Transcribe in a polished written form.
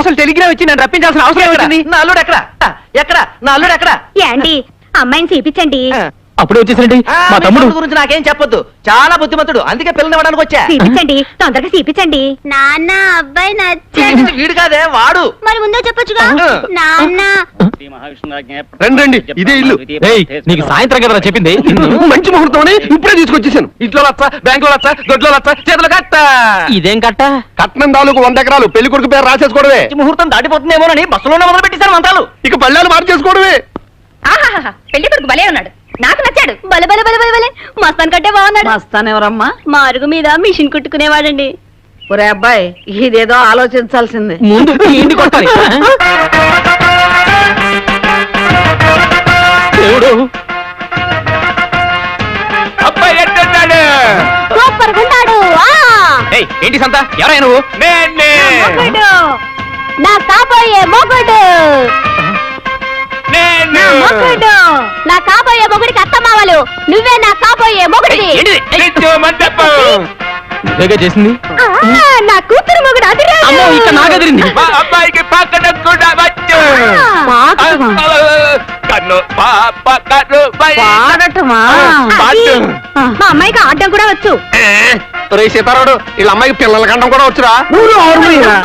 అసలు టెలిగ్రామ్ ఇచ్చి నన్ను రప్పించాల్సిన అవసరం వచ్చింది. నా అల్లుడు ఎక్కడ ఎక్కడ నా అల్లుడు ఎక్కడ? ఏండి అమ్మాయిని చూపించండి. అప్పుడే వచ్చేసండి మా తమ్ముడు గురించి నాకేం చెప్పొద్దు, చాలా బుద్ధిమంతుడు, అందుకే పిల్లని ఇవ్వడానికి వచ్చా. చూపించండి, తొందరగా చూపించండి. నాన్న అబ్బాయి నచ్చాడు. వీడు కాదే వాడు. మరి ముందే చెప్పొచ్చుగా. నాన్న రండి ఇదే ఇల్లు. నీకు సాయంత్రం కదా చెప్పింది. మంచి ముహూర్తం అని ఇప్పుడే తీసుకొచ్చేసాను. ఇంట్లో లచ్చ, బ్యాంకులో లచ్చ, దొడ్లో లచ్చ, చేతులు కట్ట. ఇదేం కట్ట? కట్నం తాలూకు 100 ఎకరాలు పెళ్లి కొడుకు పేరు రాసేసుకోవడమే. ముహూర్తం దాటిపోతుందేమోనని బస్సులోనే మొదలు పెట్టేశారు మంత్రాలు. ఇక పళ్ళాలు మార్చేసుకోవడమే. పెళ్లి కొడుకు భలే ఉన్నాడు, నాకు నచ్చాడు. బలే బలే బలే బలే మస్తాన్ కంటే బాగున్నాడు. మస్తాన్ ఎవరమ్మా? మా అరుగు మీద మిషన్ కుట్టుకునేవాడండి. ఒరే అబ్బాయి, ఇదేదో ఆలోచించాల్సిందే. ముందు ఇంటి కొట్టాలి. దేవుడు అబ్బాయి ఎట్టున్నాడు? సూపర్ గుంటాడు. ఏంటి సంత? ఎవరై నువ్వు? నా కాబోయే మొగుడు. నా కాబోయే మొగుడికి అత్తమావలు. నువ్వే నా కాబోయే మొగుడివి. ఇదేగా చేసింది. నా కూతురు మొగుడు అదిరే. అమ్మో, ఇక్కడ నాగదిరింది. అబ్బాయికి పక్కన కూడా వచ్చు. కన్ను పాప కన్ను పాడటమా? మా అమ్మాయికి ఆడడం కూడా వచ్చు. సీతారాడు వీళ్ళ అమ్మాయికి పిల్లల కండం కూడా వచ్చురా.